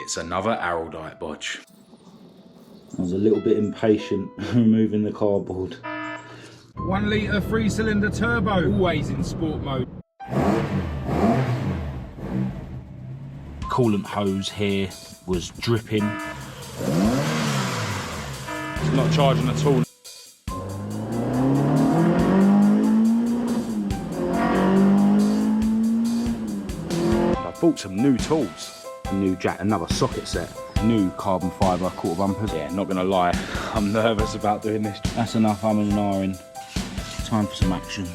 it's another ARALDITE bodge. I was a little bit impatient removing the cardboard. 1 litre 3-cylinder turbo, always in sport mode. Coolant hose here was dripping. It's not charging at all. I bought some new tools. A new jack, another socket set. New carbon fibre quarter bumpers. Yeah, not gonna lie, I'm nervous about doing this. That's enough umming and ahhing. Time for some action.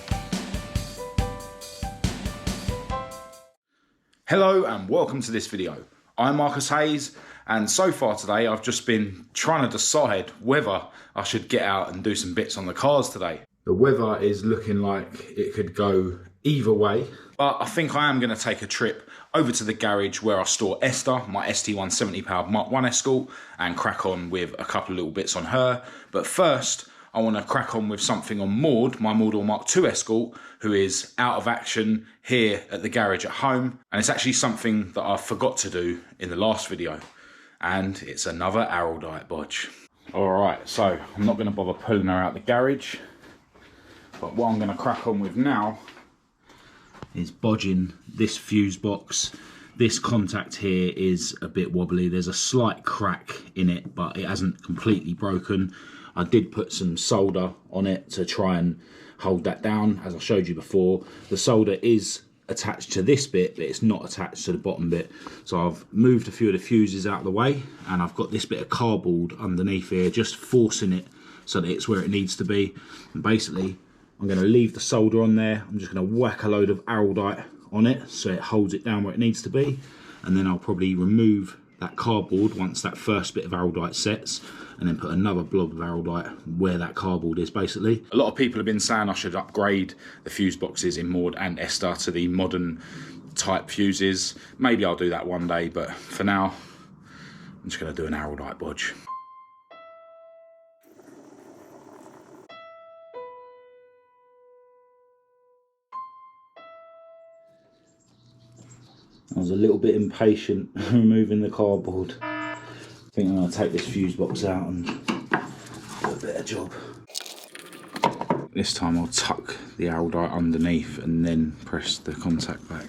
Hello and welcome to this video. I'm Marcus Hayes, and so far today I've just been trying to decide whether I should get out and do some bits on the cars today. The weather is looking like it could go either way, but I think I am going to take a trip over to the garage where I store Esther, my ST170 powered Mk1 Escort, and crack on with a couple of little bits on her. But first, I want to crack on with something on Maude, my Mk2 Escort, who is out of action here at the garage at home. And it's actually something that I forgot to do in the last video. And it's another ARALDITE bodge. Alright, so I'm not going to bother pulling her out the garage. But what I'm going to crack on with now is bodging this fuse box. This contact here is a bit wobbly. There's a slight crack in it, but it hasn't completely broken. I did put some solder on it to try and hold that down, as I showed you before. The solder is attached to this bit, but it's not attached to the bottom bit. So I've moved a few of the fuses out of the way, and I've got this bit of cardboard underneath here, just forcing it so that it's where it needs to be. And basically, I'm going to leave the solder on there. I'm just going to whack a load of ARALDITE on it so it holds it down where it needs to be. And then I'll probably remove that cardboard once that first bit of ARALDITE sets, and then put another blob of ARALDITE where that cardboard is basically. A lot of people have been saying I should upgrade the fuse boxes in Maude and Esther to the modern type fuses. Maybe I'll do that one day, but for now, I'm just going to do an ARALDITE bodge. I was a little bit impatient removing the cardboard. I think I'm going to take this fuse box out and do a better job. This time I'll tuck the ARALDITE underneath and then press the contact back.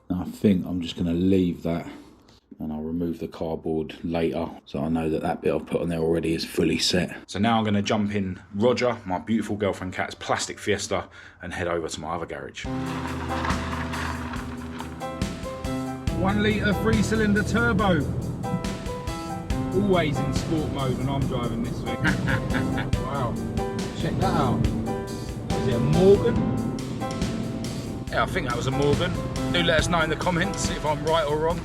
I think I'm just going to leave that, and I'll remove the cardboard later, so I know that that bit I've put on there already is fully set. So now I'm going to jump in Roger, my beautiful girlfriend cat's plastic Fiesta, and head over to my other garage. 1 litre 3-cylinder turbo, always in sport mode when I'm driving this thing. Wow, check that out. Is it a Morgan? Yeah, I think that was a Morgan. Do let us know in the comments if I'm right or wrong.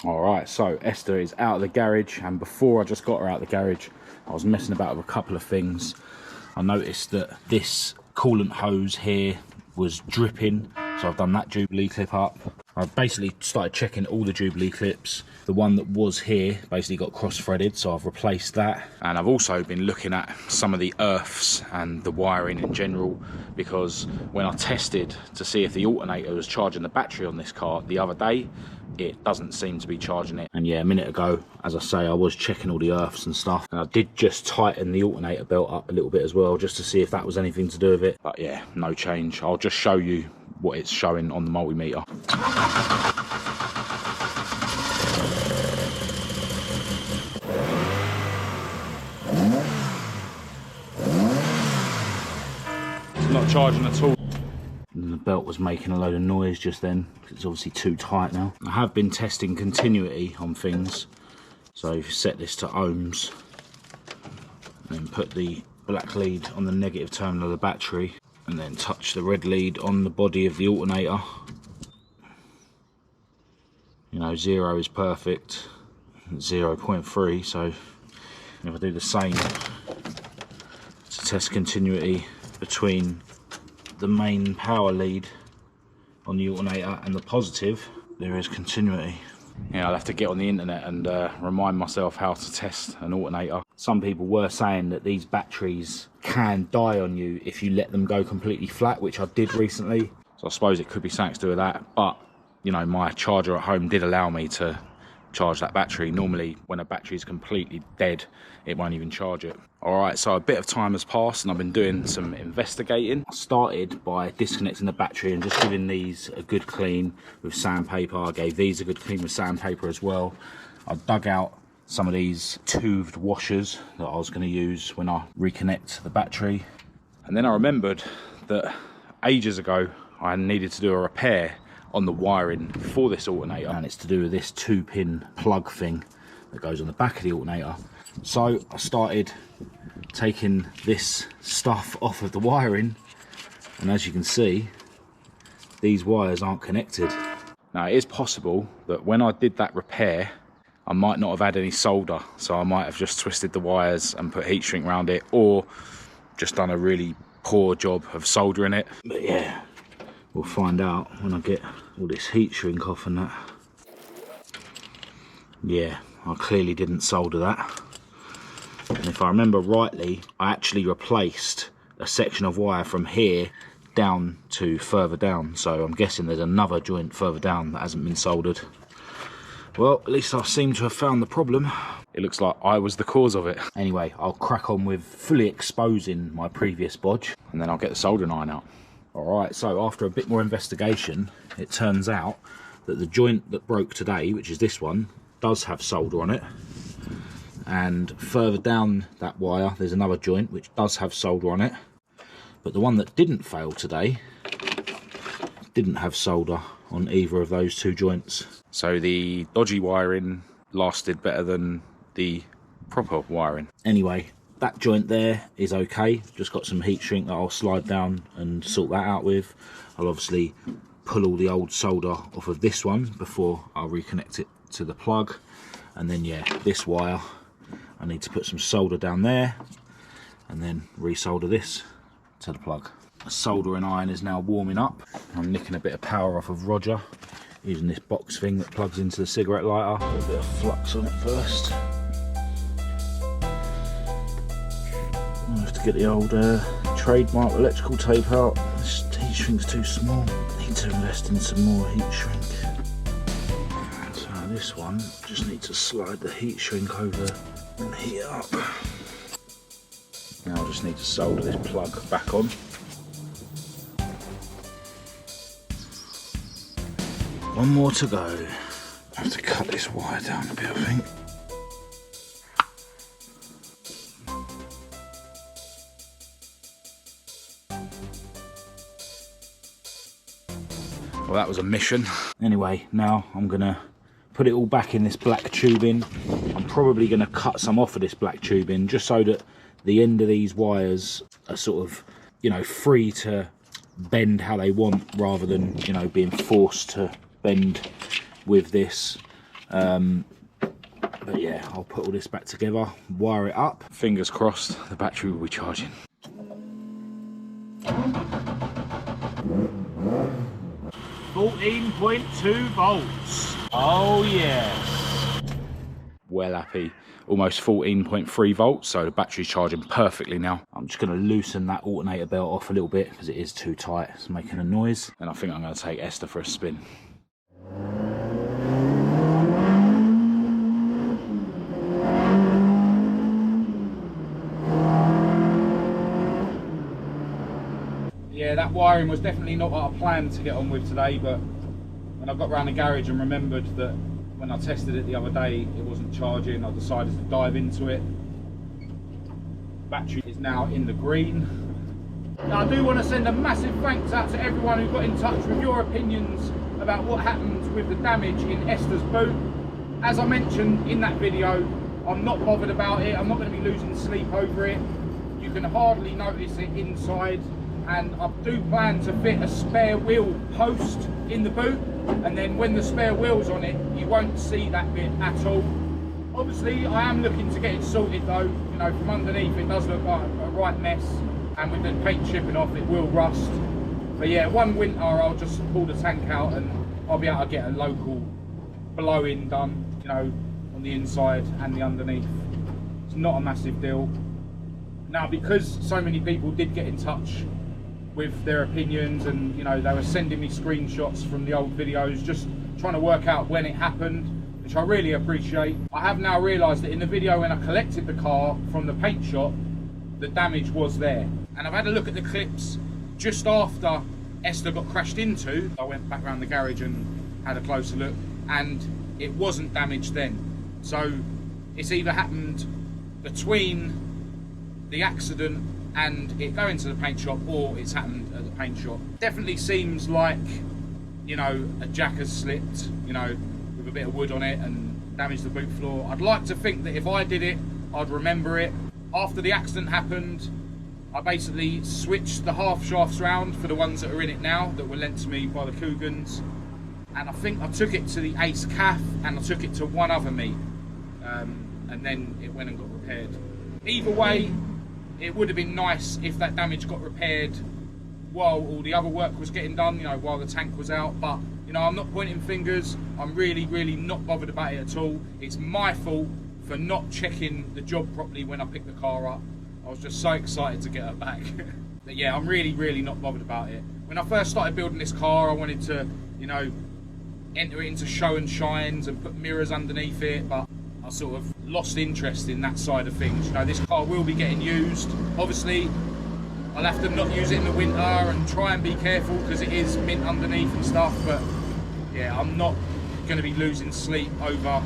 Alright, so Esther is out of the garage, and before I just got her out of the garage, I was messing about with a couple of things. I noticed that this coolant hose here was dripping, so I've done that Jubilee clip up. I basically started checking all the Jubilee clips. The one that was here basically got cross-threaded, so I've replaced that. And I've also been looking at some of the earths and the wiring in general, because when I tested to see if the alternator was charging the battery on this car the other day, it doesn't seem to be charging it. And yeah, a minute ago, as I say, I was checking all the earths and stuff, and I did just tighten the alternator belt up a little bit as well, just to see if that was anything to do with it. But yeah, no change. I'll just show you what it's showing on the multimeter. It's not charging at all. And the belt was making a load of noise just then. It's obviously too tight now. I have been testing continuity on things. So if you set this to ohms, and then put the black lead on the negative terminal of the battery, and then touch the red lead on the body of the alternator. You know, 0 is perfect, 0.3, so if I do the same to test continuity between the main power lead on the alternator and the positive, there is continuity. Yeah, I'll have to get on the internet and remind myself how to test an alternator. Some people were saying that these batteries can die on you if you let them go completely flat, which I did recently. So I suppose it could be something to do with that. But, you know, my charger at home did allow me to charge that battery. Normally, when a battery is completely dead, it won't even charge it. All right, so a bit of time has passed and I've been doing some investigating. I started by disconnecting the battery and just giving these a good clean with sandpaper. I gave these a good clean with sandpaper as well. I dug out some of these toothed washers that I was going to use when I reconnect the battery. And then I remembered that ages ago I needed to do a repair on the wiring for this alternator, and it's to do with this 2-pin plug thing that goes on the back of the alternator. So I started taking this stuff off of the wiring, and as you can see, these wires aren't connected. Now it is possible that when I did that repair, I might not have had any solder, so I might have just twisted the wires and put heat shrink around it, or just done a really poor job of soldering it. But yeah, we'll find out when I get all this heat shrink off and that. Yeah, I clearly didn't solder that. And if I remember rightly, I actually replaced a section of wire from here down to further down. So I'm guessing there's another joint further down that hasn't been soldered. Well, at least I seem to have found the problem. It looks like I was the cause of it. Anyway, I'll crack on with fully exposing my previous bodge, and then I'll get the soldering iron out. Alright, so after a bit more investigation, it turns out that the joint that broke today, which is this one, does have solder on it. And further down that wire, there's another joint which does have solder on it. But the one that didn't fail today didn't have solder on either of those two joints. So the dodgy wiring lasted better than the proper wiring. Anyway, that joint there is okay. Just got some heat shrink that I'll slide down and sort that out with. I'll obviously pull all the old solder off of this one before I'll reconnect it to the plug. And then yeah, this wire, I need to put some solder down there and then resolder this to the plug. The soldering iron is now warming up. I'm nicking a bit of power off of Roger using this box thing that plugs into the cigarette lighter. Put a bit of flux on it first. I have to get the old trademark electrical tape out. This heat shrink's too small. Need to invest in some more heat shrink. So this one, just need to slide the heat shrink over and heat it up. Now I just need to solder this plug back on. One more to go. I have to cut this wire down a bit, I think. Well, that was a mission. Anyway, now I'm gonna put it all back in this black tubing. I'm probably gonna cut some off of this black tubing just so that the end of these wires are sort of, you know, free to bend how they want rather than, you know, being forced to bend with this. But yeah, I'll put all this back together, wire it up. Fingers crossed the battery will be charging. 14.2 volts. Oh yes. Well happy. Almost 14.3 volts, so the battery's charging perfectly now. I'm just going to loosen that alternator belt off a little bit because it is too tight. It's making a noise. And I think I'm going to take Esther for a spin. Yeah, that wiring was definitely not what I planned to get on with today, but when I got around the garage and remembered that when I tested it the other day it wasn't charging, I decided to dive into it. Battery is now in the green. Now I do want to send a massive thanks out to everyone who got in touch with your opinions about what happened with the damage in Esther's boot. As I mentioned in that video, I'm not bothered about it. I'm not going to be losing sleep over it. You can hardly notice it inside, and I do plan to fit a spare wheel post in the boot, and then when the spare wheel's on it you won't see that bit at all. Obviously I am looking to get it sorted though. You know, from underneath it does look like a right mess, and with the paint chipping off it will rust. But yeah, one winter I'll just pull the tank out and I'll be able to get a local blowing done, you know, on the inside and the underneath. It's not a massive deal. Now, because so many people did get in touch with their opinions, and you know, they were sending me screenshots from the old videos, just trying to work out when it happened, which I really appreciate. I have now realised that in the video when I collected the car from the paint shop, the damage was there. And I've had a look at the clips just after Esther got crashed into. I went back around the garage and had a closer look, and it wasn't damaged then. So it's either happened between the accident and it going to the paint shop, or it's happened at the paint shop. Definitely seems like, you know, a jack has slipped, you know, with a bit of wood on it and damaged the boot floor. I'd like to think that if I did it, I'd remember it. After the accident happened, I basically switched the half shafts round for the ones that are in it now, that were lent to me by the Cougans. And I think I took it to the Ace Calf, and I took it to one other meet. And then it went and got repaired. Either way, it would have been nice if that damage got repaired while all the other work was getting done, you know, while the tank was out. But, you know, I'm not pointing fingers. I'm really, really not bothered about it at all. It's my fault for not checking the job properly when I picked the car up. I was just so excited to get her back. But yeah, I'm really, really not bothered about it. When I first started building this car, I wanted to, you know, enter it into show and shines and put mirrors underneath it, but I sort of lost interest in that side of things. You know, this car will be getting used. Obviously, I'll have to not use it in the winter and try and be careful because it is mint underneath and stuff, but yeah, I'm not going to be losing sleep over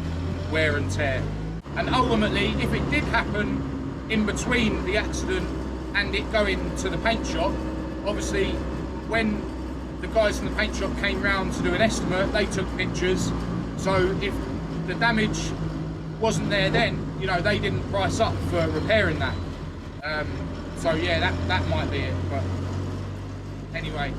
wear and tear. And ultimately, if it did happen in between the accident and it going to the paint shop, obviously when the guys from the paint shop came round to do an estimate, they took pictures. So if the damage wasn't there then, you know, they didn't price up for repairing that. So yeah, that might be it. But anyway,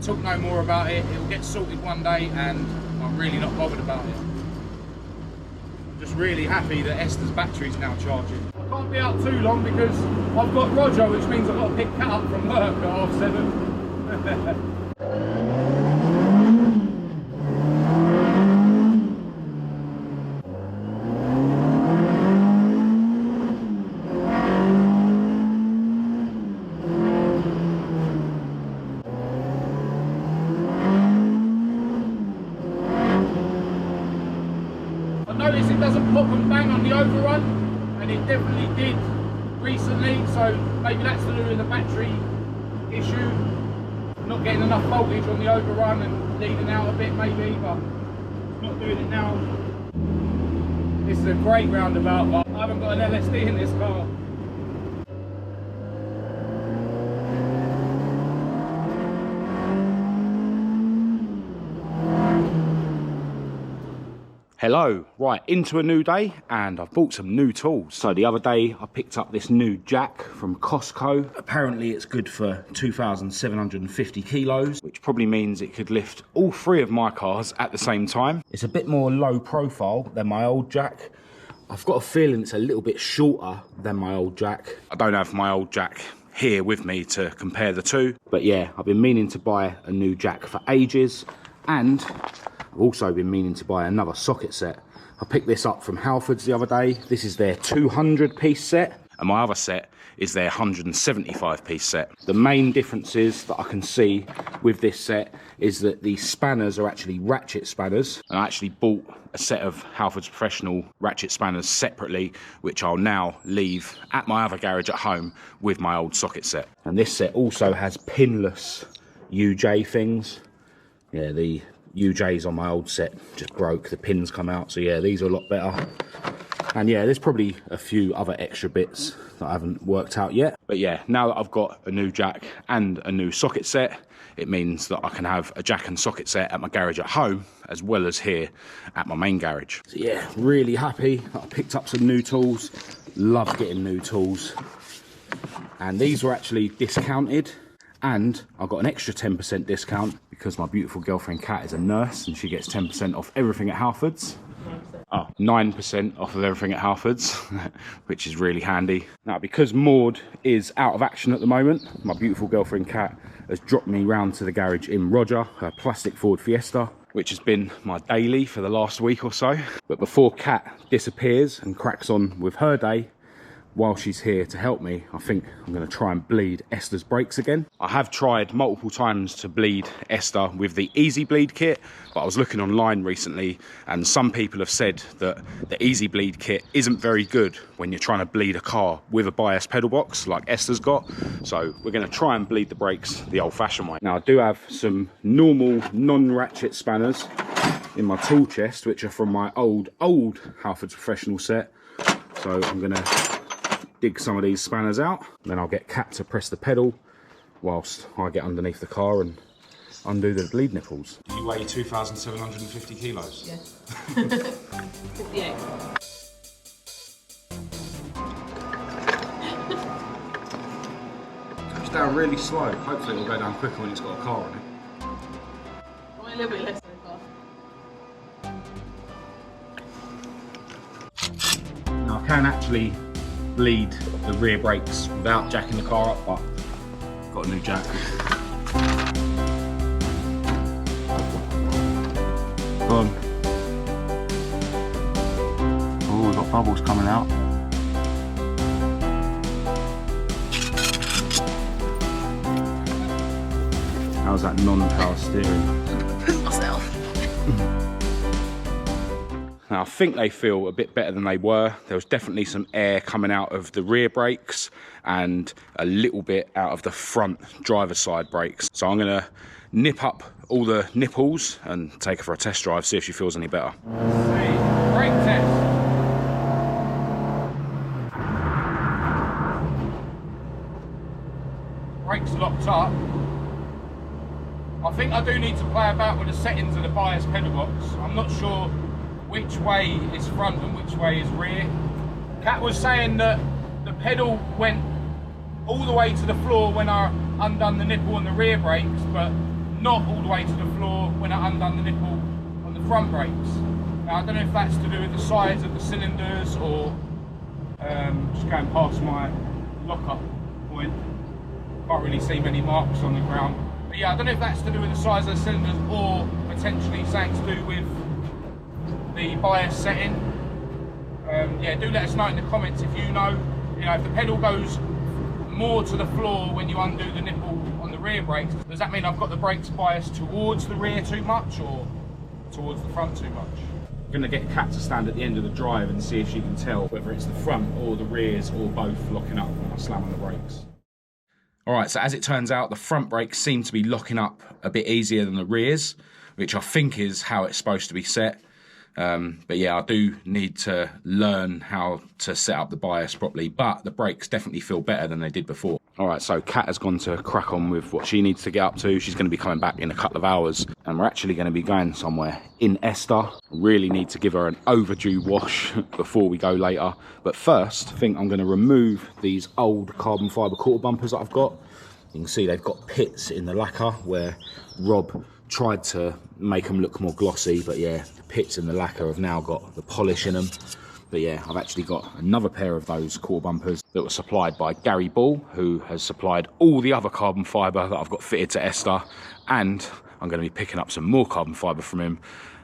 talk no more about it. It'll get sorted one day, and I'm really not bothered about it. I'm just really happy that Esther's battery's now charging. I can't be out too long because I've got Roger, which means I've got to pick Kat up from work at 7:30. It doesn't pop and bang on the overrun, and it definitely did recently, so maybe that's to do with the battery issue, not getting enough voltage on the overrun and leading out a bit maybe, but not doing it now. This is a great roundabout, but I haven't got an LSD in this car. Hello, right, into a new day, and I've bought some new tools. So the other day I picked up this new jack from Costco. Apparently it's good for 2,750 kilos, which probably means it could lift all three of my cars at the same time. It's a bit more low profile than my old jack. I've got a feeling it's a little bit shorter than my old jack. I don't have my old jack here with me to compare the two, but yeah, I've been meaning to buy a new jack for ages, and I've also been meaning to buy another socket set. I picked this up from Halfords the other day. This is their 200-piece set, and my other set is their 175-piece set. The main differences that I can see with this set is that the spanners are actually ratchet spanners, and I actually bought a set of Halfords Professional ratchet spanners separately, which I'll now leave at my other garage at home with my old socket set. And this set also has pinless UJ things. Yeah, the UJs on my old set just broke, the pins come out, so yeah, these are a lot better. And yeah, there's probably a few other extra bits that I haven't worked out yet, but yeah, now that I've got a new jack and a new socket set, it means that I can have a jack and socket set at my garage at home as well as here at my main garage. So yeah, really happy that I picked up some new tools. Love getting new tools, and these were actually discounted, and I got an extra 10% discount because my beautiful girlfriend Kat is a nurse and she gets 10% off everything at Halfords. Oh, 9% off of everything at Halfords, which is really handy. Now, because Maude is out of action at the moment, my beautiful girlfriend Kat has dropped me round to the garage in Roger, her plastic Ford Fiesta, which has been my daily for the last week or so. But before Kat disappears and cracks on with her day, while she's here to help me, I think I'm going to try and bleed Esther's brakes again. I have tried multiple times to bleed Esther with the Easy Bleed kit, but I was looking online recently and some people have said that the Easy Bleed kit isn't very good when you're trying to bleed a car with a bias pedal box like Esther's got. So we're going to try and bleed the brakes the old-fashioned way. Now I do have some normal non-ratchet spanners in my tool chest, which are from my old Halfords Professional set. So I'm going to dig some of these spanners out, then I'll get Kat to press the pedal whilst I get underneath the car and undo the bleed nipples. You weigh 2,750 kilos? Yeah. 58. Goes down really slow. Hopefully it'll go down quicker when it's got a car on it. Probably a little bit less so far. Now I can actually bleed the rear brakes without jacking the car up, but got a new jack. Go on. Oh, we've got bubbles coming out. How's that non-power steering? Myself. Now I think they feel a bit better than they were. There was definitely some air coming out of the rear brakes and a little bit out of the front driver's side brakes. So I'm gonna nip up all the nipples and take her for a test drive, see if she feels any better. Brake test. Brakes locked up. I think I do need to play about with the settings of the bias pedal box. I'm not sure which way is front and which way is rear. Kat was saying that the pedal went all the way to the floor when I undone the nipple on the rear brakes, but not all the way to the floor when I undone the nipple on the front brakes. Now, I don't know if that's to do with the size of the cylinders or just going past my lock-up point. Can't really see many marks on the ground. But yeah, I don't know if that's to do with the size of the cylinders or potentially something to do with the bias setting. Yeah, do let us know in the comments if you know. You know, if the pedal goes more to the floor when you undo the nipple on the rear brakes, does that mean I've got the brakes biased towards the rear too much or towards the front too much? I'm going to get Kat to stand at the end of the drive and see if she can tell whether it's the front or the rears or both locking up when I slam on the brakes. Alright, so as it turns out, the front brakes seem to be locking up a bit easier than the rears, which I think is how it's supposed to be set. But yeah, I do need to learn how to set up the bias properly, but the brakes definitely feel better than they did before. Alright, so Kat has gone to crack on with what she needs to get up to. She's going to be coming back in a couple of hours, and we're actually going to be going somewhere in Esther. Really need to give her an overdue wash before we go later. But first, I think I'm going to remove these old carbon fibre quarter bumpers that I've got. You can see they've got pits in the lacquer where Rob tried to make them look more glossy, but yeah, the pits in the lacquer have now got the polish in them. But yeah, I've actually got another pair of those quarter bumpers that were supplied by Gary Ball, who has supplied all the other carbon fibre that I've got fitted to Esther, and I'm going to be picking up some more carbon fibre from him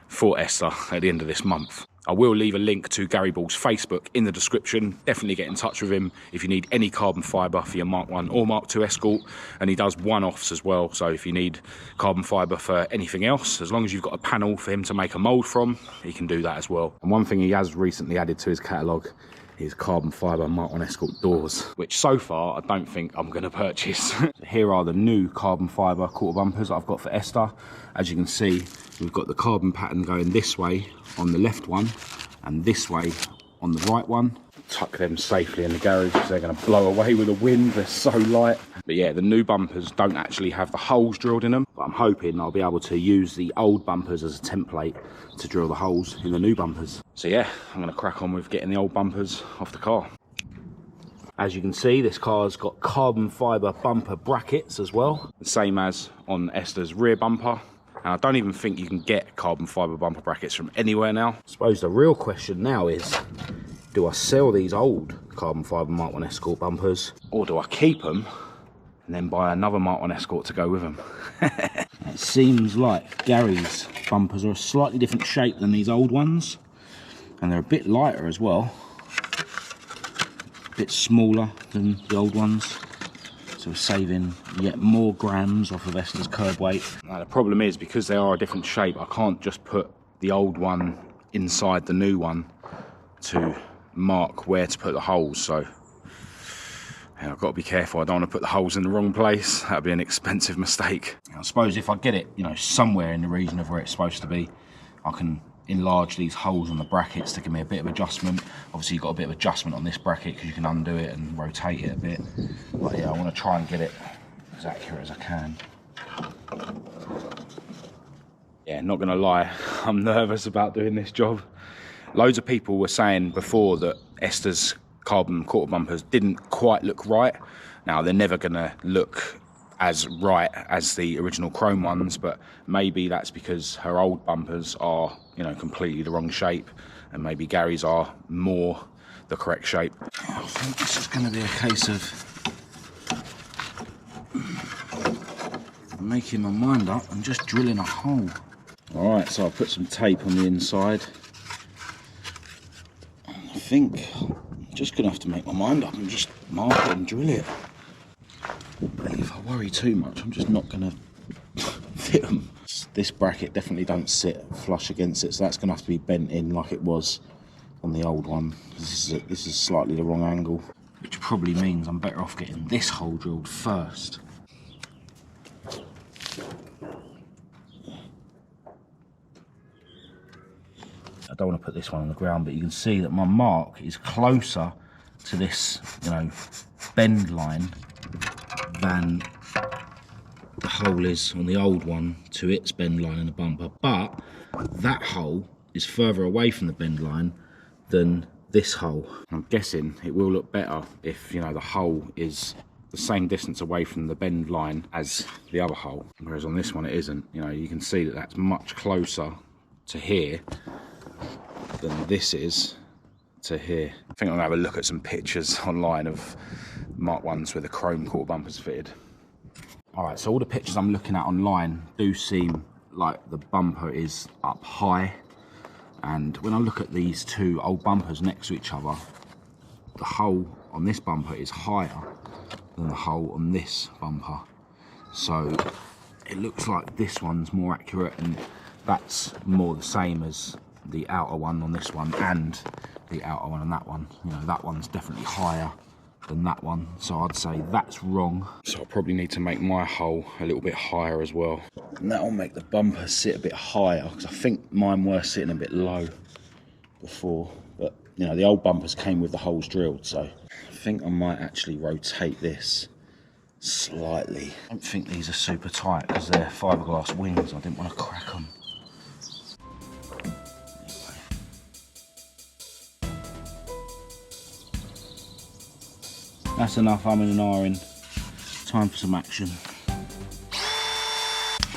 for Esther at the end of this month. I will leave a link to Gary Ball's Facebook in the description. Definitely get in touch with him if you need any carbon fibre for your Mk1 or Mk2 Escort. And he does one-offs as well, so if you need carbon fibre for anything else, as long as you've got a panel for him to make a mould from, he can do that as well. And one thing he has recently added to his catalogue is carbon fibre Mk1 Escort doors, which so far I don't think I'm going to purchase. Here are the new carbon fibre quarter bumpers that I've got for Esther. As you can see, we've got the carbon pattern going this way on the left one and this way on the right one. Tuck them safely in the garage because they're going to blow away with the wind. They're so light. But yeah, the new bumpers don't actually have the holes drilled in them, but I'm hoping I'll be able to use the old bumpers as a template to drill the holes in the new bumpers. So yeah, I'm going to crack on with getting the old bumpers off the car. As you can see, this car's got carbon fibre bumper brackets as well, the same as on Esther's rear bumper. And I don't even think you can get carbon fibre bumper brackets from anywhere now. I suppose the real question now is, do I sell these old carbon fibre Mk1 Escort bumpers, or do I keep them and then buy another Mk1 Escort to go with them? It seems like Garry's bumpers are a slightly different shape than these old ones, and they're a bit lighter as well, a bit smaller than the old ones, so we're saving yet more grams off of Esther's curb weight. Now the problem is, because they are a different shape, I can't just put the old one inside the new one to mark where to put the holes, so yeah, I've got to be careful. I don't want to put the holes in the wrong place. That'd be an expensive mistake. I suppose if I get it, you know, somewhere in the region of where it's supposed to be, I can enlarge these holes on the brackets to give me a bit of adjustment. Obviously you've got a bit of adjustment on this bracket because you can undo it and rotate it a bit. But yeah, I want to try and get it as accurate as I can. Yeah, not gonna lie, I'm nervous about doing this job. Loads of people were saying before that Esther's carbon quarter bumpers didn't quite look right. Now they're never gonna look as right as the original chrome ones, but maybe that's because her old bumpers are, you know, completely the wrong shape, and maybe Garry's are more the correct shape. I think this is gonna be a case of making my mind up and just drilling a hole. All right, so I'll put some tape on the inside. I think I'm just gonna have to make my mind up and just mark it and drill it. And if I worry too much, I'm just not gonna fit them. This bracket definitely don't sit flush against it, so that's gonna have to be bent in like it was on the old one. This is slightly the wrong angle, which probably means I'm better off getting this hole drilled first. I don't want to put this one on the ground, but you can see that my mark is closer to this, you know, bend line than the hole is on the old one to its bend line in the bumper. But that hole is further away from the bend line than this hole. I'm guessing it will look better if, you know, the hole is the same distance away from the bend line as the other hole, whereas on this one it isn't. You know, you can see that that's much closer to here than this is to here. I think I'm gonna have a look at some pictures online of Mark 1s with the chrome quarter bumpers fitted. All right, so all the pictures I'm looking at online do seem like the bumper is up high, and when I look at these two old bumpers next to each other, the hole on this bumper is higher than the hole on this bumper, so it looks like this one's more accurate, and that's more the same as the outer one on this one and the outer one on that one. You know, that one's definitely higher than that one, so I'd say that's wrong. So I probably need to make my hole a little bit higher as well, and that'll make the bumper sit a bit higher, because I think mine were sitting a bit low before. But you know, the old bumpers came with the holes drilled, so I think I might actually rotate this slightly. I don't think these are super tight because they're fiberglass wings. I didn't want to crack them. That's enough umming and ahhing. Time for some action. I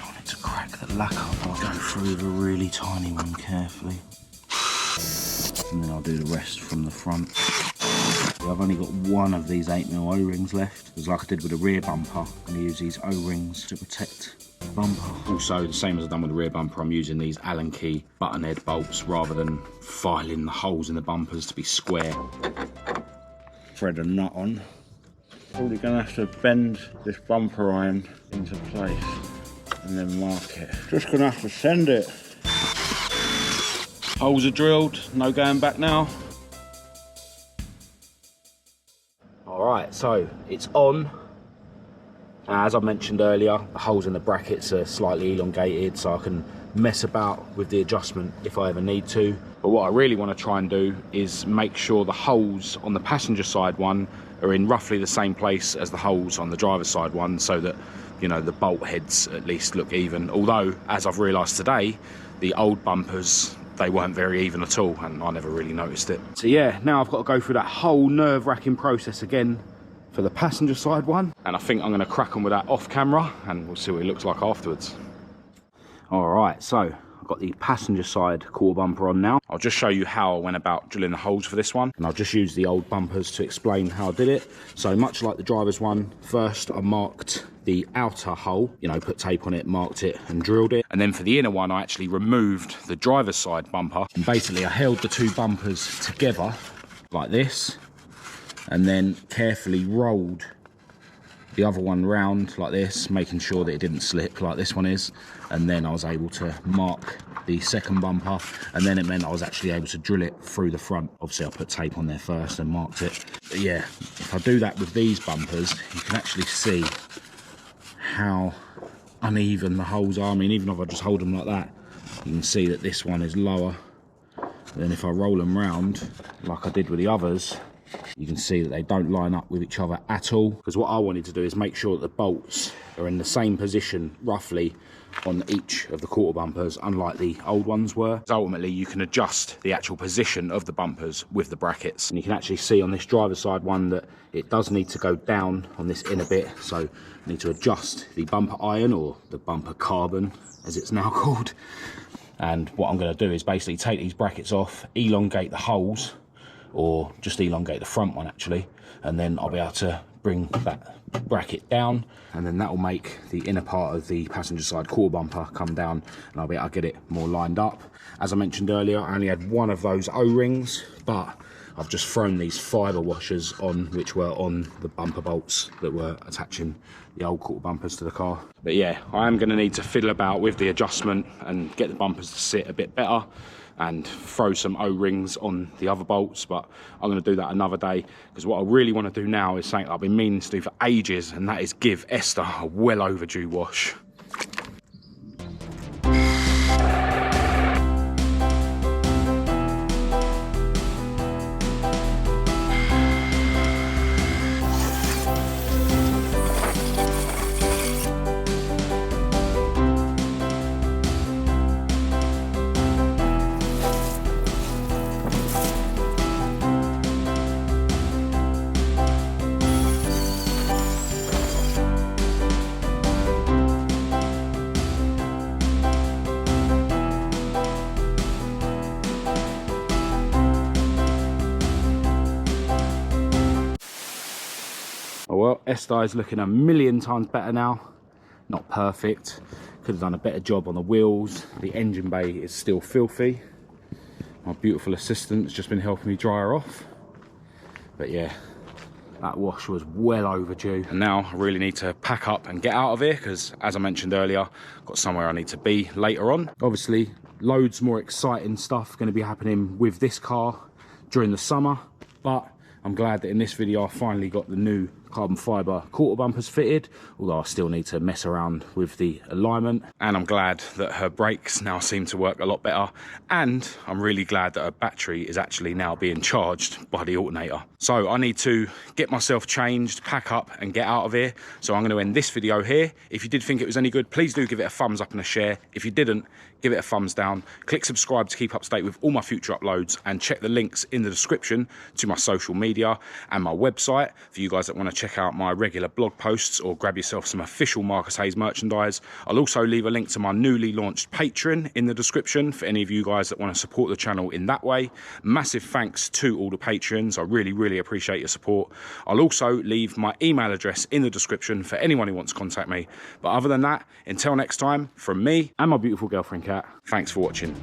want it to crack the lacquer. I'll go through with a really tiny one carefully, and then I'll do the rest from the front. I've only got one of these 8mm O-rings left, because like I did with the rear bumper, I'm going to use these O-rings to protect the bumper. Also, the same as I've done with the rear bumper, I'm using these Allen key button head bolts rather than filing the holes in the bumpers to be square. Thread a nut on. Probably going to have to bend this bumper iron into place and then mark it. Just going to have to send it. Holes are drilled, no going back now. Alright, so it's on. As I mentioned earlier, the holes in the brackets are slightly elongated, so I can mess about with the adjustment if I ever need to. But what I really want to try and do is make sure the holes on the passenger side one are in roughly the same place as the holes on the driver's side one, so that, you know, the bolt heads at least look even. Although, as I've realised today, the old bumpers, they weren't very even at all, and I never really noticed it. So yeah, now I've got to go through that whole nerve-wracking process again for the passenger side one, and I think I'm going to crack on with that off camera, and we'll see what it looks like afterwards. All right, so I've got got the passenger side quarter bumper on now. I'll just show you how I went about drilling the holes for this one, and I'll just use the old bumpers to explain how I did it. So much like the driver's one, first I marked the outer hole, you know, put tape on it, marked it and drilled it. And then for the inner one, I actually removed the driver's side bumper, and basically I held the two bumpers together like this, and then carefully rolled the other one round like this, making sure that it didn't slip like this one is. And then I was able to mark the second bumper, and then it meant I was actually able to drill it through the front. Obviously I put tape on there first and marked it. But yeah, if I do that with these bumpers, you can actually see how uneven the holes are. I mean, even if I just hold them like that, you can see that this one is lower. Then if I roll them round like I did with the others, you can see that they don't line up with each other at all. Because what I wanted to do is make sure that the bolts are in the same position roughly on each of the quarter bumpers, unlike the old ones were. So ultimately you can adjust the actual position of the bumpers with the brackets, and you can actually see on this driver's side one that it does need to go down on this inner bit, so I need to adjust the bumper iron, or the bumper carbon as it's now called. And what I'm going to do is basically take these brackets off, elongate the holes, or just elongate the front one actually, and then I'll be able to bring that bracket down, and then that will make the inner part of the passenger side quarter bumper come down, and I'll be able to get it more lined up. As I mentioned earlier, I only had one of those O-rings, but I've just thrown these fibre washers on, which were on the bumper bolts that were attaching the old quarter bumpers to the car. But yeah, I am going to need to fiddle about with the adjustment and get the bumpers to sit a bit better, and throw some O-rings on the other bolts, but I'm going to do that another day, because what I really want to do now is something I've been meaning to do for ages, and that is give Esther a well overdue wash. Well, Esther is looking a million times better now. Not perfect, could have done a better job on the wheels. The engine bay is still filthy. My beautiful assistant has just been helping me dry her off. But yeah, that wash was well overdue. And now I really need to pack up and get out of here, because as I mentioned earlier, I've got somewhere I need to be later on. Obviously, loads more exciting stuff going to be happening with this car during the summer, but I'm glad that in this video I finally got the new carbon fibre quarter bumpers fitted, although I still need to mess around with the alignment. And I'm glad that her brakes now seem to work a lot better, and I'm really glad that her battery is actually now being charged by the alternator. So I need to get myself changed, pack up and get out of here. So I'm going to end this video here. If you did think it was any good, please do give it a thumbs up and a share. If you didn't, give it a thumbs down. Click subscribe to keep up to date with all my future uploads, and check the links in the description to my social media and my website for you guys that want to check out my regular blog posts or grab yourself some official Marcus Hayes merchandise. I'll also leave a link to my newly launched Patreon in the description for any of you guys that want to support the channel in that way. Massive thanks to all the patrons. I really appreciate your support. I'll also leave my email address in the description for anyone who wants to contact me. But other than that, until next time, from me and my beautiful girlfriend Kat, thanks for watching.